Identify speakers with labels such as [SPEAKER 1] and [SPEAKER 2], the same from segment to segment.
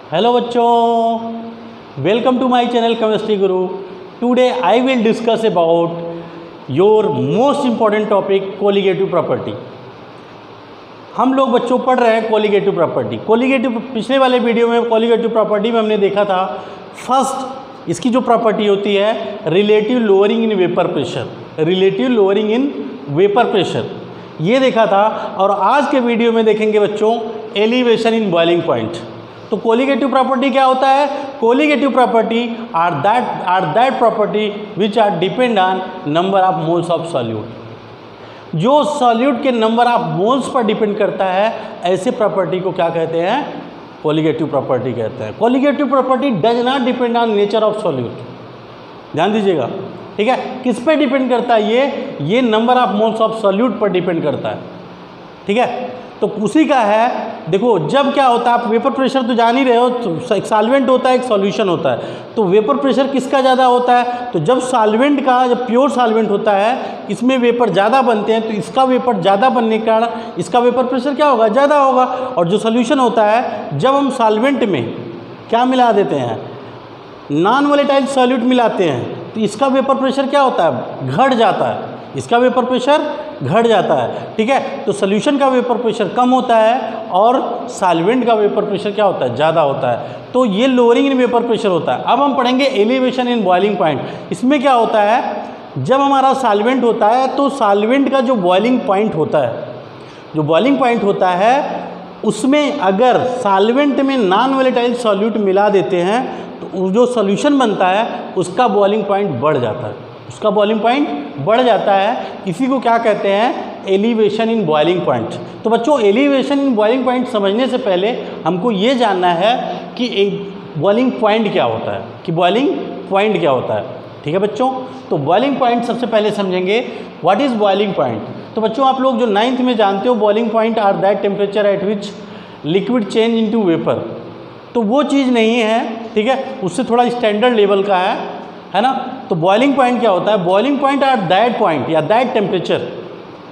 [SPEAKER 1] Hello बच्चों, welcome to my channel chemistry Guru. Today I will discuss about your most important topic colligative property. हम लोग बच्चों पढ़ रहे हैं कोलिगेटिव प्रॉपर्टी। कोलिगेटिव पिछले वाले वीडियो में कोलिगेटिव प्रॉपर्टी में हमने देखा था फर्स्ट इसकी जो प्रॉपर्टी होती है relative lowering in vapour pressure, relative lowering in vapour pressure ये देखा था। और आज के वीडियो में देखेंगे बच्चों एलिवेशन इन बॉइलिंग पॉइंट। तो कोलिगेटिव प्रॉपर्टी क्या होता है? Colligative property are that property which are depend on number of moles of solute. जो सॉल्यूट के नंबर ऑफ मोल्स पर डिपेंड करता है ऐसे प्रॉपर्टी को क्या कहते हैं? कोलिगेटिव प्रॉपर्टी कहते हैं। Colligative property does not depend on nature of solute, ध्यान दीजिएगा, ठीक है। किस पे डिपेंड करता है? ये number of moles of solute पर डिपेंड करता है, ठीक है। तो उसी का है, देखो जब क्या होता है, आप वेपर प्रेशर तो जान ही रहे हो, तो एक सॉल्वेंट होता है एक सॉल्यूशन होता है। तो वेपर प्रेशर किसका ज़्यादा होता है? तो जब सॉल्वेंट का, जब प्योर सॉल्वेंट होता है इसमें वेपर ज़्यादा बनते हैं, तो इसका वेपर ज़्यादा बनने के कारण इसका वेपर प्रेशर क्या होगा? ज़्यादा होगा। और जो सॉल्यूशन होता है, जब हम सॉल्वेंट में क्या मिला देते हैं? नॉन वोलेटाइल सॉल्यूट मिलाते हैं, तो इसका वेपर प्रेशर क्या होता है? घट जाता है, इसका वेपर प्रेशर घट जाता है, ठीक है। तो सॉल्यूशन का वेपर प्रेशर कम होता है और सॉल्वेंट का वेपर प्रेशर क्या होता है? ज़्यादा होता है। तो ये लोअरिंग इन वेपर प्रेशर होता है। अब हम पढ़ेंगे एलिवेशन इन बॉइलिंग पॉइंट। इसमें क्या होता है, जब हमारा सॉल्वेंट होता है तो सॉल्वेंट का जो बॉइलिंग पॉइंट होता है, जो बॉइलिंग पॉइंट होता है उसमें अगर सॉल्वेंट में नॉन वोलेटाइल सॉल्यूट मिला देते हैं तो जो सॉल्यूशन बनता है उसका बॉइलिंग पॉइंट बढ़ जाता है, उसका बॉइलिंग पॉइंट बढ़ जाता है। इसी को क्या कहते हैं? Elevation in boiling point. तो बच्चों एलिवेशन इन बॉइलिंग पॉइंट समझने से पहले हमको ये जानना है कि एक बॉइलिंग पॉइंट क्या होता है, कि बॉइलिंग पॉइंट क्या होता है, ठीक है बच्चों। तो बॉइलिंग पॉइंट सबसे पहले समझेंगे व्हाट इज़ बॉइलिंग पॉइंट। तो बच्चों आप लोग जो 9th में जानते हो, boiling point are that temperature at which liquid change into vapour. तो वो चीज़ नहीं है, ठीक है, उससे थोड़ा स्टैंडर्ड लेवल का है ना। तो बॉइलिंग पॉइंट क्या होता है? Boiling point are that point या that temperature,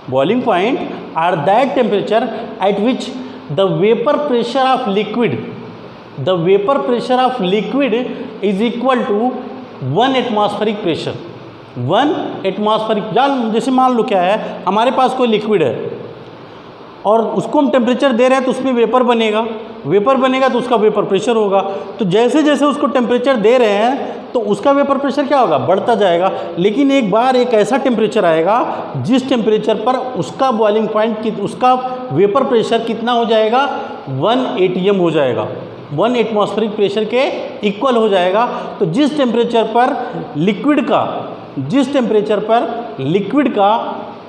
[SPEAKER 1] boiling point are that temperature at which the vapour pressure of liquid, the vapour pressure of liquid is equal to 1 atmospheric pressure. 1 atmospheric, जैसे मान लो क्या है, हमारे पास कोई लिक्विड है और उसको हम टेम्परेचर दे रहे हैं तो उसमें वेपर बनेगा, वेपर बनेगा तो उसका वेपर प्रेशर होगा। तो जैसे जैसे उसको टेम्परेचर दे रहे हैं तो उसका वेपर प्रेशर क्या होगा? बढ़ता जाएगा। लेकिन एक बार एक ऐसा टेम्परेचर आएगा जिस टेम्परेचर पर उसका बॉइलिंग पॉइंट, उसका वेपर प्रेशर कितना हो जाएगा? 1 ATM हो जाएगा, 1 एटमॉस्फेरिक प्रेशर के इक्वल हो जाएगा। तो जिस टेम्परेचर पर लिक्विड का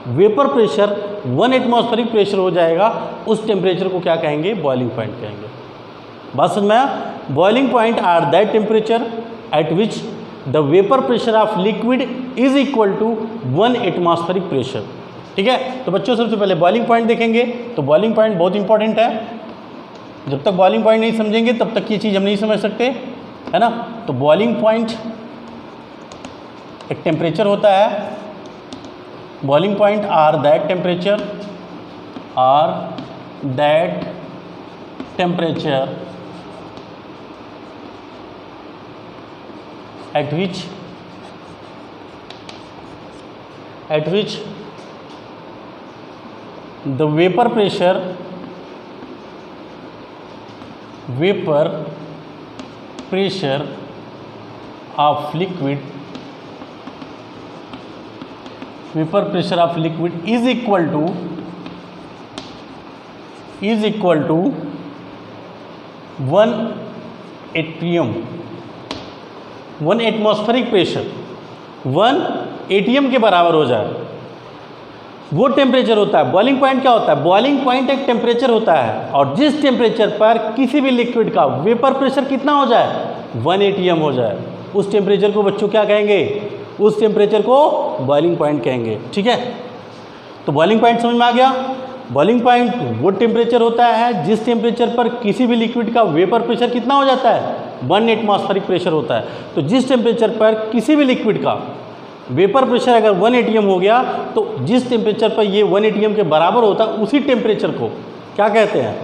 [SPEAKER 1] वेपर प्रेशर 1 एटमॉस्फेरिक प्रेशर हो जाएगा, उस टेम्परेचर को क्या कहेंगे? बॉइलिंग पॉइंट कहेंगे। बात समझ में आया? Boiling point are that temperature at which the vapour pressure of liquid is equal to 1 atmospheric pressure, ठीक है। तो बच्चों सबसे पहले बॉइलिंग पॉइंट देखेंगे। तो बॉइलिंग पॉइंट बहुत इंपॉर्टेंट है, जब तक बॉइलिंग पॉइंट नहीं समझेंगे तब तक ये चीज़ हम नहीं समझ सकते, है ना। तो बॉइलिंग पॉइंट एक टेम्परेचर होता है, boiling point are that temperature at which the vapor pressure of liquid is equal to 1 ATM, 1 atmospheric pressure 1 ATM के बराबर हो जाए, वो टेम्परेचर होता है। बॉइलिंग पॉइंट क्या होता है? बॉइलिंग पॉइंट एक टेम्परेचर होता है और जिस टेम्परेचर पर किसी भी लिक्विड का वेपर प्रेशर कितना हो जाए? 1 ATM हो जाए, उस टेम्परेचर को बच्चों क्या कहेंगे? उस टेम्परेचर को बॉइलिंग पॉइंट कहेंगे, ठीक है। तो बॉइलिंग पॉइंट समझ में आ गया। बॉइलिंग पॉइंट वो टेम्परेचर होता है जिस टेम्परेचर पर किसी भी लिक्विड का वेपर प्रेशर कितना हो जाता है? 1 एटमॉस्फेरिक प्रेशर होता है। तो जिस टेम्परेचर पर किसी भी लिक्विड का वेपर प्रेशर अगर 1 ATM हो गया तो जिस टेम्परेचर पर ये 1 ATM के बराबर होता है उसी टेम्परेचर को क्या कहते हैं?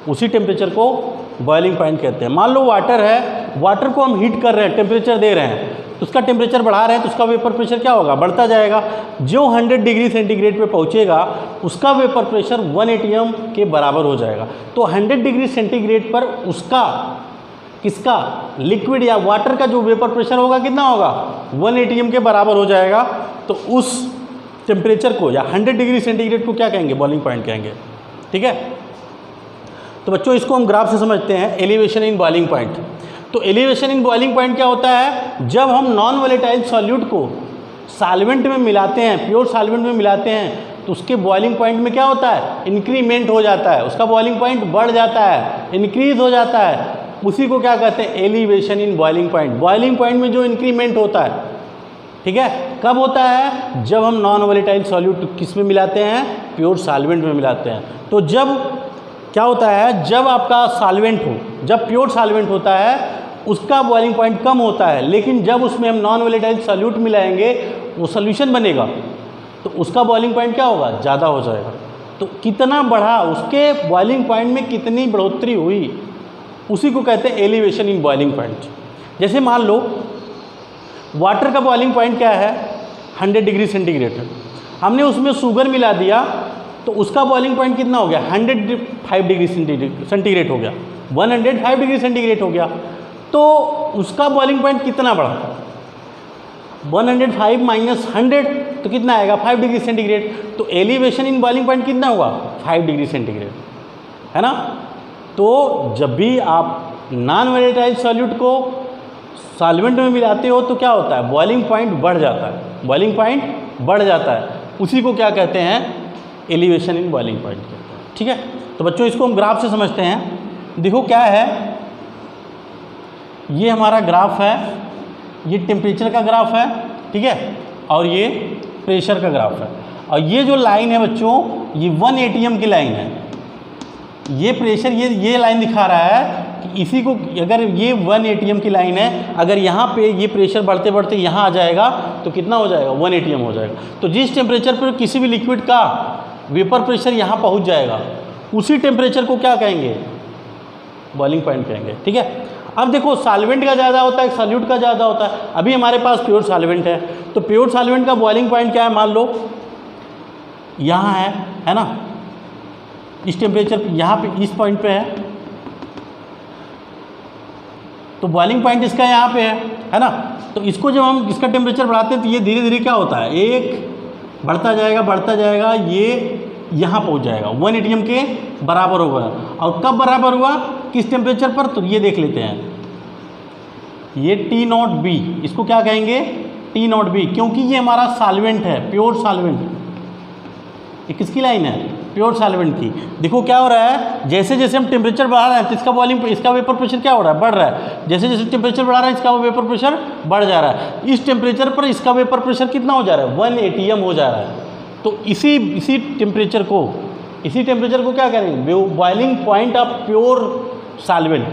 [SPEAKER 1] उसी टेम्परेचर को बॉइलिंग पॉइंट कहते हैं। मान लो वाटर है, वाटर को हम हीट कर रहे हैं, टेम्परेचर दे रहे हैं, तो उसका टेम्परेचर बढ़ा रहे हैं तो उसका वेपर प्रेशर क्या होगा, बढ़ता जाएगा। जो 100 डिग्री सेंटीग्रेड पे पहुंचेगा उसका वेपर प्रेशर 1 atm के बराबर हो जाएगा। तो 100 डिग्री सेंटीग्रेड पर उसका किसका, लिक्विड या वाटर का जो वेपर प्रेशर होगा कितना होगा, 1 atm के बराबर हो जाएगा। तो उस टेम्परेचर को या 100 डिग्री सेंटीग्रेड को क्या कहेंगे, बॉइलिंग पॉइंट कहेंगे। ठीक है, तो बच्चों इसको हम ग्राफ से समझते हैं, एलिवेशन इन बॉइलिंग पॉइंट। तो एलिवेशन इन बॉइलिंग पॉइंट क्या होता है, जब हम नॉन वोलेटाइल सॉल्यूट को सॉल्वेंट में मिलाते हैं, प्योर सॉल्वेंट में मिलाते हैं, तो उसके बॉइलिंग पॉइंट में क्या होता है, इंक्रीमेंट हो जाता है, उसका बॉइलिंग पॉइंट बढ़ जाता है, इंक्रीज हो जाता है। उसी को क्या कहते हैं, elevation in boiling point. Boiling point में जो इंक्रीमेंट होता है, ठीक है, कब होता है, जब हम नॉन वोलेटाइल सॉल्यूट किस में मिलाते हैं, प्योर सॉल्वेंट में मिलाते हैं। तो जब क्या होता है, जब आपका सॉल्वेंट हो, जब प्योर सॉल्वेंट होता है उसका बॉइलिंग पॉइंट कम होता है, लेकिन जब उसमें हम नॉन वोलेटाइल सॉल्यूट मिलाएंगे वो सॉल्यूशन बनेगा तो उसका बॉइलिंग पॉइंट क्या होगा, ज़्यादा हो जाएगा। तो कितना बढ़ा, उसके बॉइलिंग पॉइंट में कितनी बढ़ोतरी हुई, उसी को कहते हैं एलिवेशन इन बॉइलिंग पॉइंट। जैसे मान लो वाटर का बॉइलिंग पॉइंट क्या है, 100 डिग्री सेंटीग्रेड है, हमने उसमें शुगर मिला दिया तो उसका बॉइलिंग पॉइंट कितना हो गया, 105 डिग्री सेंटीग्रेड हो गया, 105 डिग्री सेंटीग्रेड हो गया। तो उसका बॉइलिंग पॉइंट कितना बढ़ा, 105 माइनस 100 तो कितना आएगा, 5 डिग्री सेंटीग्रेड। तो एलिवेशन इन बॉइलिंग पॉइंट कितना हुआ, 5 डिग्री सेंटीग्रेड, है ना। तो जब भी आप नॉन वोलेटाइल सॉल्यूट को सॉल्वेंट में मिलाते हो तो क्या होता है, बॉइलिंग पॉइंट बढ़ जाता है, बॉइलिंग पॉइंट बढ़ जाता है। उसी को क्या कहते हैं, एलिवेशन इन बॉइलिंग पॉइंट कहते हैं। ठीक है, तो बच्चों इसको हम ग्राफ से समझते हैं। देखो क्या है, ये हमारा ग्राफ है, ये टेम्परेचर का ग्राफ है, ठीक है, और ये प्रेशर का ग्राफ है। और ये जो लाइन है बच्चों, ये 1 atm की लाइन है। ये प्रेशर, ये लाइन दिखा रहा है कि इसी को, अगर ये 1 atm की लाइन है, अगर यहाँ पे ये प्रेशर बढ़ते बढ़ते यहाँ आ जाएगा तो कितना हो जाएगा, 1 atm हो जाएगा। तो जिस टेम्परेचर पर किसी भी लिक्विड का वेपर प्रेशर यहाँ पहुँच जाएगा उसी टेम्परेचर को क्या कहेंगे, बॉइलिंग पॉइंट कहेंगे। ठीक है, अब देखो सॉल्वेंट का ज़्यादा होता है, सॉल्यूट का ज़्यादा होता है। अभी हमारे पास प्योर सॉल्वेंट है, तो प्योर सॉल्वेंट का बॉइलिंग पॉइंट क्या है, मान लो यहाँ है ना, इस टेम्परेचर यहाँ पे, इस पॉइंट पे है, तो बॉइलिंग पॉइंट इसका यहाँ पे है ना। तो इसको जब हम इसका टेम्परेचर बढ़ाते हैं तो ये धीरे धीरे क्या होता है, एक बढ़ता जाएगा, ये यहाँ पहुँच जाएगा, 1 atm के बराबर होगा। और कब बराबर हुआ, किस टेम्परेचर पर, तो ये देख लेते हैं, ये T0B, इसको क्या कहेंगे, T0B, क्योंकि ये हमारा सॉल्वेंट है, प्योर सॉल्वेंट। ये किसकी लाइन है, प्योर सॉल्वेंट की। देखो क्या हो रहा है, जैसे जैसे हम टेम्परेचर बढ़ा रहे हैं तो इसका बॉइलिंग, इसका वेपर प्रेशर क्या हो रहा है, बढ़ रहा है। जैसे जैसे टेम्परेचर बढ़ा रहा है इसका वेपर प्रेशर बढ़ जा रहा है। इस टेम्परेचर पर इसका वेपर प्रेशर कितना हो जा रहा है, 1 atm हो जा रहा है। तो इसी टेम्परेचर को क्या करेंगे, boiling point of pure solvent.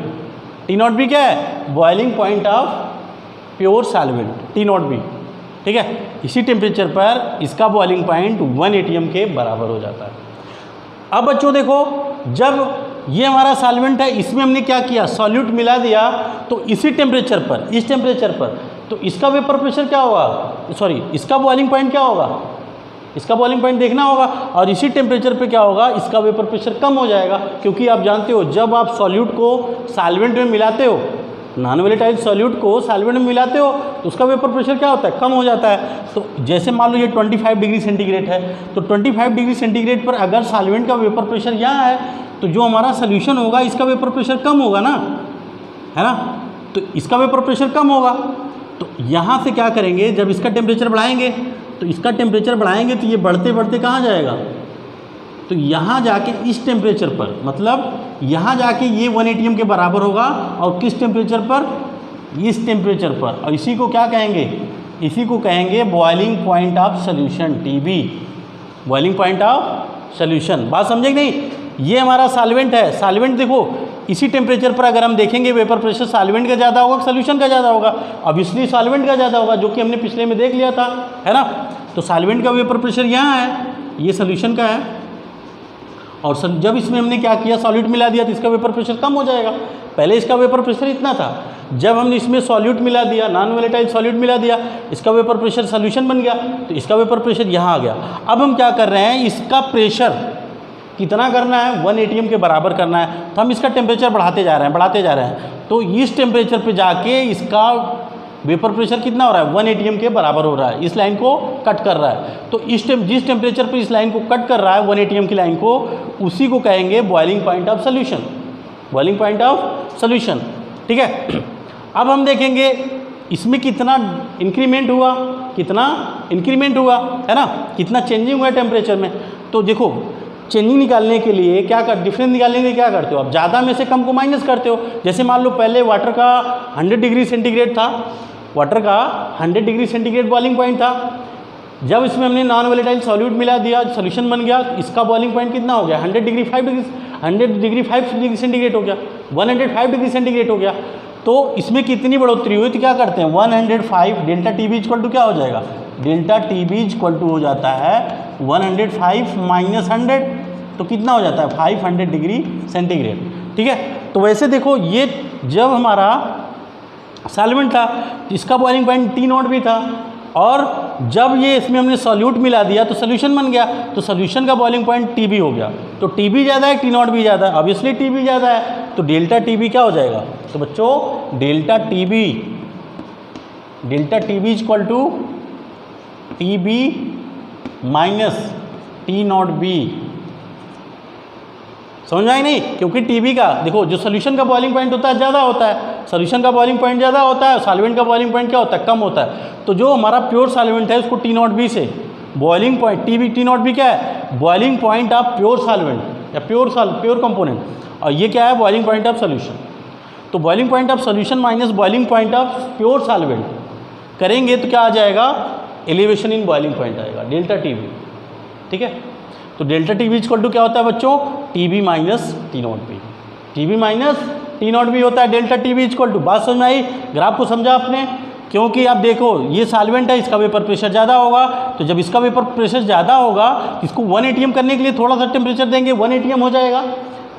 [SPEAKER 1] T0B क्या है, boiling point of pure solvent, T0B। ठीक है, इसी टेम्परेचर पर इसका बॉइलिंग पॉइंट 1 atm के बराबर हो जाता है। अब बच्चों देखो, जब ये हमारा सॉल्वेंट है, इसमें हमने क्या किया, सॉल्यूट मिला दिया, तो इसी टेम्परेचर पर, इस टेम्परेचर पर, तो इसका वेपर प्रेशर क्या होगा, सॉरी, इसका बॉइलिंग पॉइंट क्या होगा, इसका बॉइलिंग पॉइंट देखना होगा। और इसी टेम्परेचर पे क्या होगा, इसका वेपर प्रेशर कम हो जाएगा, क्योंकि आप जानते हो जब आप सॉल्यूट को सॉल्वेंट में मिलाते हो, नॉन वोलेटाइल सॉल्यूट को सॉल्वेंट में मिलाते हो, तो उसका वेपर प्रेशर क्या होता है, कम हो जाता है। तो जैसे मान लो ये 25 डिग्री सेंटीग्रेड है, तो 25 डिग्री सेंटीग्रेड पर अगर सॉल्वेंट का वेपर प्रेशर यहाँ है, तो जो हमारा सोल्यूशन होगा इसका वेपर प्रेशर कम होगा ना, है ना। तो इसका वेपर प्रेशर कम होगा, तो यहाँ से क्या करेंगे, जब इसका टेम्परेचर बढ़ाएंगे, तो इसका टेम्परेचर बढ़ाएंगे तो ये बढ़ते बढ़ते कहाँ जाएगा, तो यहाँ जाके इस टेम्परेचर पर, मतलब यहाँ जाके ये 1 atm के बराबर होगा। और किस टेम्परेचर पर, इस टेम्परेचर पर। और इसी को क्या कहेंगे, इसी को कहेंगे boiling point of solution, TB, boiling point of solution. बात समझे कि नहीं, ये हमारा सॉल्वेंट है, सॉल्वेंट देखो इसी टेम्परेचर पर अगर हम देखेंगे वेपर प्रेशर सॉल्वेंट का ज़्यादा होगा, सोल्यूशन का ज़्यादा होगा, ऑब्वियसली सॉल्वेंट का ज़्यादा होगा, जो कि हमने पिछले में देख लिया था, है ना। तो सॉल्वेंट का वेपर प्रेशर यहाँ है, ये सोल्यूशन का है। और जब इसमें हमने क्या किया, सॉल्यूट मिला दिया तो इसका वेपर प्रेशर कम हो जाएगा। पहले इसका वेपर प्रेशर इतना था, जब हमने इसमें सॉल्यूट मिला दिया, नॉन वोलेटाइल सॉल्यूट मिला दिया, इसका वेपर प्रेशर सॉल्यूशन बन गया, तो इसका वेपर प्रेशर यहाँ आ गया। अब हम क्या कर रहे हैं, इसका प्रेशर कितना करना है, 1 atm के बराबर करना है, तो हम इसका टेम्परेचर बढ़ाते जा रहे हैं। तो इस टेम्परेचर पे जाके इसका वेपर प्रेशर कितना हो रहा है, 1 atm के बराबर हो रहा है, इस लाइन को कट कर रहा है। तो जिस टेम्परेचर पे इस लाइन को कट कर रहा है 1 atm की लाइन को, उसी को कहेंगे boiling point of solution, boiling point of solution. ठीक है, अब हम देखेंगे इसमें कितना इंक्रीमेंट हुआ, है ना, कितना चेंजिंग हुआ है टेम्परेचर में। तो देखो चेंजिंग निकालने के लिए डिफरेंस निकालने के लिए क्या करते हो आप, ज़्यादा में से कम को माइनस करते हो। जैसे मान लो पहले वाटर का 100 डिग्री सेंटीग्रेड था, वाटर का 100 डिग्री सेंटीग्रेड बॉइलिंग पॉइंट था। जब इसमें हमने नॉन वोलेटाइल सॉल्यूट मिला दिया, सोल्यूशन बन गया, इसका बॉइलिंग पॉइंट कितना हो गया, 100 डिग्री 5 डिग्री सेंटीग्रेड हो गया, 105 डिग्री सेंटीग्रेड हो गया। तो इसमें कितनी बढ़ोतरी हुई, तो क्या करते हैं 105 delta T B equal to क्या हो जाएगा, delta T B equal to हो जाता है 105 माइनस 100, तो कितना हो जाता है 500 डिग्री सेंटीग्रेड। ठीक है, तो वैसे देखो ये जब हमारा सॉल्वेंट था इसका बॉइलिंग पॉइंट T0 भी था, और जब ये इसमें हमने सॉल्यूट मिला दिया तो सोल्यूशन बन गया, तो सोल्यूशन का बॉइलिंग पॉइंट TB हो गया। तो TB ज़्यादा है, T0 भी ज़्यादा है, ऑब्वियसली TB ज़्यादा है, तो डेल्टा TB क्या हो जाएगा, तो बच्चों delta TB equal to TB minus T0B। समझ आई नहीं, क्योंकि TB का देखो जो सोल्यूशन का बॉइलिंग पॉइंट होता है ज़्यादा होता है, सोल्यूशन का बॉइलिंग पॉइंट ज़्यादा होता है, सॉल्वेंट का बॉइलिंग पॉइंट क्या होता है, कम होता है। तो जो हमारा प्योर सॉल्वेंट है उसको T0B से बॉइलिंग पॉइंट T0B क्या है, boiling point of pure solvent या प्योर कंपोनेंट, और ये क्या है बॉइलिंग पॉइंट ऑफ सोल्यूशन। तो boiling point of solution minus boiling point of pure solvent करेंगे तो क्या आ जाएगा, एलिवेशन इन बॉइलिंग पॉइंट आएगा डेल्टा TB। ठीक है, तो डेल्टा TB इक्वल टू क्या होता है बच्चों, TB minus T0B, TB minus T0B होता है डेल्टा TB इक्वल टू। बात समझ में आई, ग्राफ को समझा आपने, क्योंकि आप देखो ये सॉल्वेंट है, इसका वेपर प्रेशर ज़्यादा होगा, तो जब इसका वेपर प्रेशर ज़्यादा होगा इसको 1 atm करने के लिए थोड़ा सा टेम्परेचर देंगे 1 atm हो जाएगा,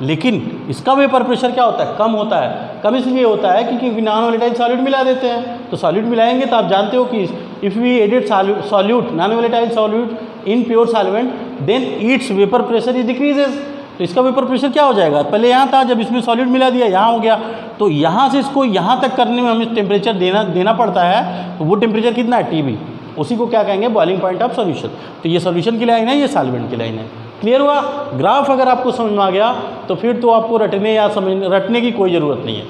[SPEAKER 1] लेकिन इसका वेपर प्रेशर क्या होता है, कम होता है। कम इसलिए होता है क्योंकि नॉन वोलेटाइल सॉल्यूट मिला देते हैं, तो सॉल्यूट मिलाएंगे तो आप जानते हो कि if we added solute non volatile solute in pure solvent then its vapour pressure is decreases. तो इसका वेपर प्रेशर क्या हो जाएगा, पहले यहाँ था, जब इसमें सॉल्यूट मिला दिया यहाँ हो गया, तो यहाँ से इसको यहाँ तक करने में हमें टेम्परेचर देना पड़ता है, तो वो टेम्परेचर कितना है TB, उसी को क्या कहेंगे बॉइलिंग पॉइंट ऑफ सॉल्यूशन। तो ये सॉल्यूशन की लाइन है, ये सॉल्वेंट की लाइन है। क्लियर हुआ, ग्राफ अगर आपको समझ में आ गया तो फिर तो आपको रटने की कोई ज़रूरत नहीं है।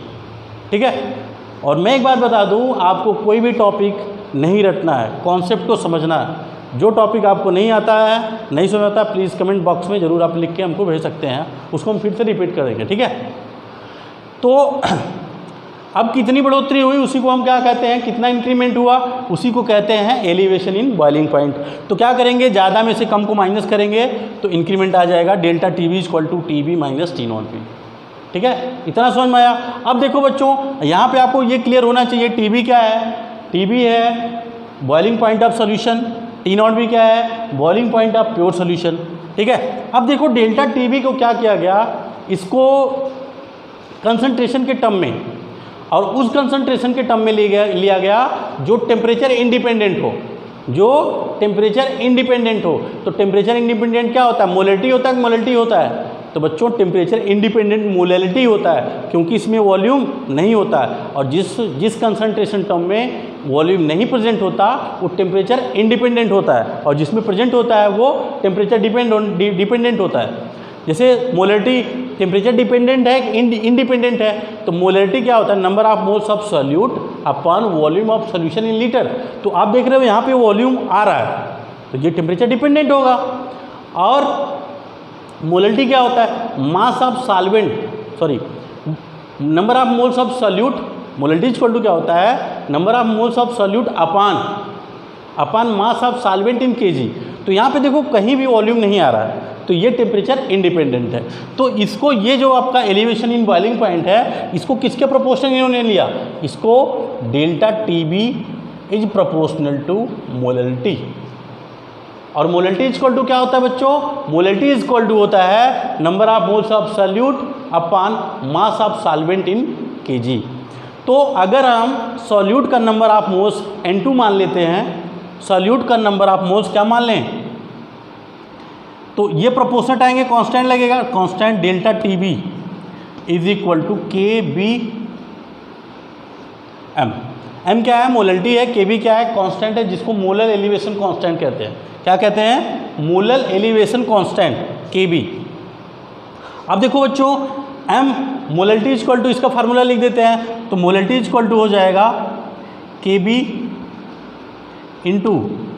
[SPEAKER 1] ठीक है, और मैं एक बात बता दूँ, आपको कोई भी टॉपिक नहीं रटना है, कॉन्सेप्ट को समझना है। जो टॉपिक आपको नहीं आता है, नहीं समझ आता, प्लीज़ कमेंट बॉक्स में ज़रूर आप लिख के हमको भेज सकते हैं, उसको हम फिर से रिपीट करेंगे। ठीक है, तो अब कितनी बढ़ोतरी हुई उसी को हम क्या कहते हैं, कितना इंक्रीमेंट हुआ उसी को कहते हैं एलिवेशन इन बॉइलिंग पॉइंट। तो क्या करेंगे, ज़्यादा में से कम को माइनस करेंगे तो इंक्रीमेंट आ जाएगा delta TB equal to TB minus T0B। ठीक है, इतना समझ में आया। अब देखो बच्चों, यहाँ पे आपको ये क्लियर होना चाहिए, TB क्या है, TB है boiling point of solution, T0B क्या है, boiling point of pure solution. ठीक है, अब देखो डेल्टा TB को क्या किया गया, इसको कंसंट्रेशन के टर्म में और उस कंसंट्रेशन के टर्म में लिया गया जो टेम्परेचर इंडिपेंडेंट हो, जो टेम्परेचर इंडिपेंडेंट हो। तो टेम्परेचर इंडिपेंडेंट क्या होता है, मोलैलिटी होता है, मोलैलिटी होता है। तो बच्चों टेम्परेचर इंडिपेंडेंट मोलैलिटी होता है, क्योंकि इसमें वॉल्यूम नहीं होता है, और जिस कंसंट्रेशन टर्म में वॉल्यूम नहीं प्रेजेंट होता वो टेम्परेचर इंडिपेंडेंट होता है, और जिसमें प्रेजेंट होता है वो टेम्परेचर डिपेंडेंट होता है। जैसे मोलैलिटी टेम्परेचर डिपेंडेंट है, इंडिपेंडेंट है, तो मोलैलिटी क्या होता है, number of moles of solute upon volume of solution in litre. तो आप देख रहे हो यहाँ पे वॉल्यूम आ रहा है, तो ये टेम्परेचर डिपेंडेंट होगा। और मोलैलिटी क्या होता है, mass of solvent, sorry number of moles of solute, molality equal to क्या होता है, number of moles of solute upon mass of solvent in kg। तो यहाँ पे देखो कहीं भी वॉल्यूम नहीं आ रहा है, तो ये टेम्परेचर इंडिपेंडेंट है। तो इसको, ये जो आपका एलिवेशन इन बॉइलिंग पॉइंट है, इसको किसके प्रोपोर्शनल इन्होंने लिया, इसको delta TB is proportional to molality. और मोलैलिटी इक्वल टू क्या होता है बच्चों? मोलैलिटी इक्वल टू होता है number of moles of solute upon mass of solvent in KG. तो अगर हम सॉल्यूट का नंबर ऑफ मोल्स N2 मान लेते हैं, सॉल्यूट का नंबर ऑफ मोल्स क्या मान लें, तो ये प्रोपोर्शनट आएंगे, कांस्टेंट लगेगा, constant delta TB is equal to K B M. M क्या है? मोलैलिटी है। के बी क्या है? कांस्टेंट है, जिसको मोलर एलिवेशन कांस्टेंट कहते हैं। क्या कहते हैं? मोलर एलिवेशन कांस्टेंट, के बी। अब देखो बच्चों, एम मोलैलिटी इक्वल टू, इसका फार्मूला लिख देते हैं, तो मोलैलिटी इक्वल टू हो जाएगा के बी इंटू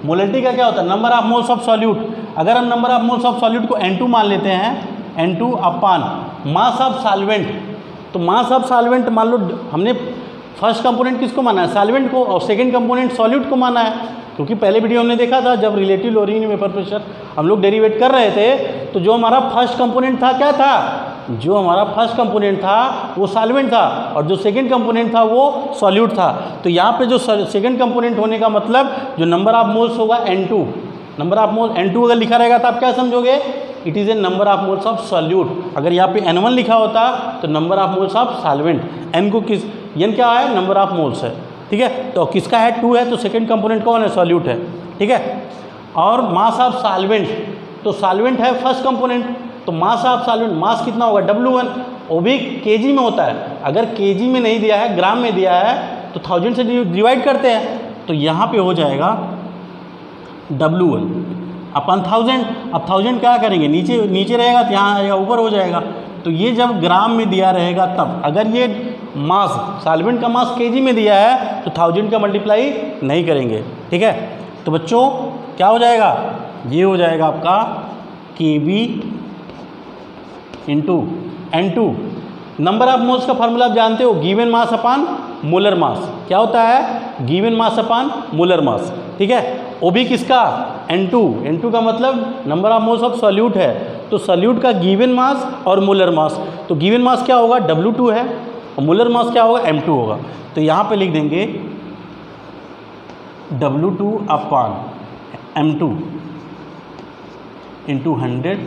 [SPEAKER 1] मोलैलिटी का क्या होता है? Number of moles of solute. अगर हम number of moles of solute को N2 मान लेते हैं, N2 upon mass of solvent, तो मास ऑफ सॉल्वेंट मान लो हमने फर्स्ट कंपोनेंट किसको माना है? सॉल्वेंट को, और सेकंड कंपोनेंट सॉल्यूट को माना है, क्योंकि पहले वीडियो हमने देखा था जब रिलेटिव लोअरिंग वेपर प्रेशर हम लोग डेरिवेट कर रहे थे, तो जो हमारा फर्स्ट कंपोनेंट था क्या था? जो हमारा फर्स्ट कंपोनेंट था वो सॉल्वेंट था, और जो सेकंड कंपोनेंट था वो सॉल्यूट था। तो यहाँ पे जो सेकंड कंपोनेंट होने का मतलब जो नंबर ऑफ मोल्स होगा N2, number of moles N2 अगर लिखा रहेगा तो आप क्या समझोगे? It is a number of moles of solute. अगर यहाँ पे N1 लिखा होता तो number of moles of solvent. N को किस, N क्या है? नंबर ऑफ मोल्स है, ठीक है। तो किसका है? 2 है, तो सेकंड कंपोनेंट कौन है? सॉल्यूट है, ठीक है। और मास ऑफ सॉल्वेंट, तो सॉल्वेंट है फर्स्ट कंपोनेंट, तो मास ऑफ सॉल्वेंट, मास कितना होगा? W1, वो भी केजी में होता है। अगर केजी में नहीं दिया है, ग्राम में दिया है, तो 1000 से डिवाइड करते हैं, तो यहाँ पे हो जाएगा W1 अपन 1000। अब 1000 क्या करेंगे? नीचे नीचे रहेगा तो यहाँ आएगा, ऊपर हो जाएगा। तो ये जब ग्राम में दिया रहेगा तब, अगर ये मास सॉल्वेंट का मास केजी में दिया है तो 1000 का मल्टीप्लाई नहीं करेंगे, ठीक है। तो बच्चों क्या हो जाएगा? ये हो जाएगा आपका K B into N2। Number of moles का फार्मूला आप जानते हो, गिवन मास अपान मोलर मास। क्या होता है? गिवन मास अपान मोलर मास, ठीक है। वो भी किसका? N2। N2 का मतलब number of moles of solute है, तो सॉल्यूट का गिवन मास और मोलर मास। तो गिवन मास क्या होगा? W2 है, और मोलर मास क्या होगा? M2 होगा। तो यहाँ पे लिख देंगे W2 अपान M2 इंटू 100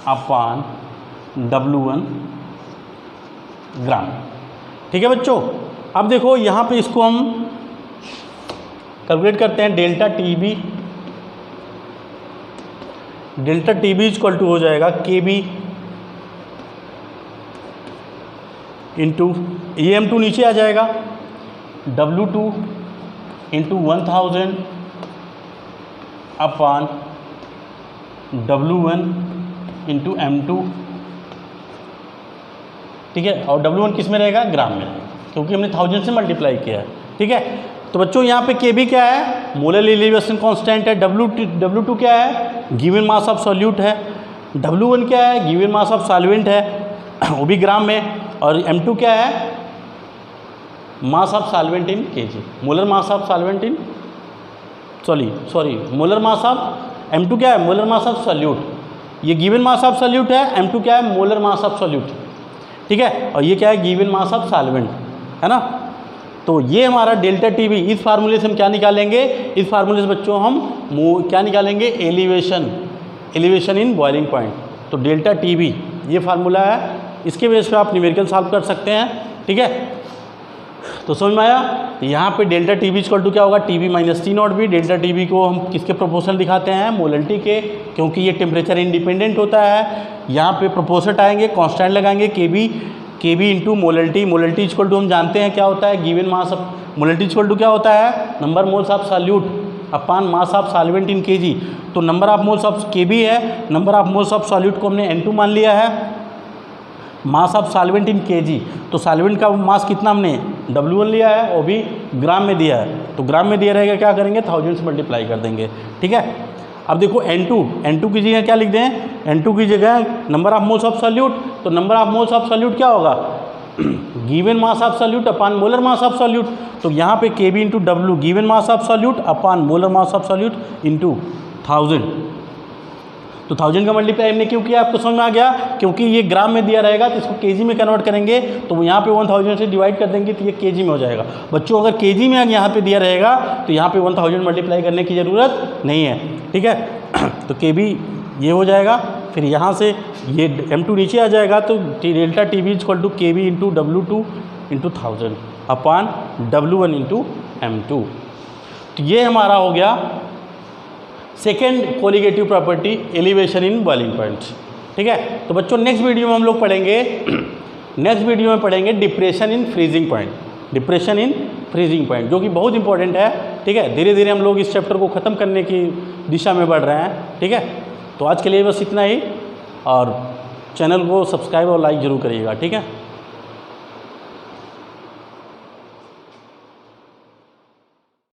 [SPEAKER 1] अपान W1 ग्राम, ठीक है बच्चों। अब देखो यहाँ पे इसको हम कैलकुलेट करते हैं, delta TB. Delta TB equal to हो जाएगा के बी इंटू, ये M2 नीचे आ जाएगा, W2 into 1000 upon W1 into M2, ठीक है। और W1 किस में रहेगा? ग्राम में रहेगा, क्योंकि हमने 1000 से मल्टीप्लाई किया है, ठीक है। तो बच्चों यहाँ पे के बी क्या है? मोलर एलिवेशन कांस्टेंट है। W2 क्या है? गिवन मास ऑफ सॉल्यूट है। W1 क्या है? गिवन मास ऑफ सॉल्वेंट है, वो भी ग्राम में। और M2 क्या है? Mass of solvent in KG, molar mass of solvent in sorry molar mass of M2 क्या है? Molar mass of solute. ये गिवन मास ऑफ सॉल्यूट है, M2 क्या है? मोलर मास ऑफ सॉल्यूट, ठीक है। और ये क्या है? गिवन मास ऑफ सॉल्वेंट, है ना। तो ये हमारा डेल्टा टीबी, इस फार्मूले से हम क्या निकालेंगे? इस फार्मूले से बच्चों हम क्या निकालेंगे? Elevation in boiling point. तो डेल्टा टीबी ये फार्मूला है, इसके बेस पे आप न्यूमेरिकल सॉल्व कर सकते हैं, ठीक है। तो समझ में आया? तो यहाँ पे डेल्टा टीबी इक्वल टू क्या होगा? TB minus T not be. Delta TB को हम किसके प्रोपोर्शनल दिखाते हैं? मोलैलिटी के, क्योंकि ये टेम्परेचर इंडिपेंडेंट होता है। यहाँ पे प्रोपोर्शनट आएंगे, कांस्टेंट लगाएंगे, K B into molality. Molality equal to हम जानते हैं क्या होता है? Given mass of, molality equal to क्या होता है? Number moles of solute upon mass of solvent in KG. तो number of moles of K B है, number of moles of solute को हमने N2 मान लिया है, mass of solvent in KG. तो सॉल्वेंट का मास कितना हमने? W1 लिया है, वो भी ग्राम में दिया है। तो ग्राम में दिया रहेगा, क्या करेंगे? 1000 से मल्टीप्लाई कर देंगे, ठीक है। अब देखो N2 की जगह क्या लिख दें? N2 की जगह number of moles of solute. तो number of moles of solute क्या होगा? Given mass of solute upon molar mass of solute. तो यहाँ पे K B into W, given mass of solute upon molar mass of solute into 1000। तो 1000 का multiply हमने क्यों किया, आपको समझ में आ गया, क्योंकि ये ग्राम में दिया रहेगा तो इसको केजी में कन्वर्ट करेंगे, तो यहाँ पे 1000 से डिवाइड कर देंगे तो ये केजी में हो जाएगा। बच्चों अगर केजी में यहाँ पे दिया रहेगा तो यहाँ पे 1000 मल्टीप्लाई करने की ज़रूरत नहीं है, ठीक है। तो केबी ये हो जाएगा, फिर यहाँ से ये m2 नीचे आ जाएगा, तो delta T B equal to K B into W2 into 1000 upon W1 into M2। तो ये हमारा हो गया second colligative property, elevation in boiling points, ठीक है। तो बच्चों नेक्स्ट वीडियो में हम लोग पढ़ेंगे, नेक्स्ट वीडियो में पढ़ेंगे depression in freezing point, depression in freezing point, जो कि बहुत इंपॉर्टेंट है, ठीक है। धीरे धीरे हम लोग इस चैप्टर को ख़त्म करने की दिशा में बढ़ रहे हैं, ठीक है। तो आज के लिए बस इतना ही, और चैनल को सब्सक्राइब और लाइक ज़रूर करिएगा, ठीक है।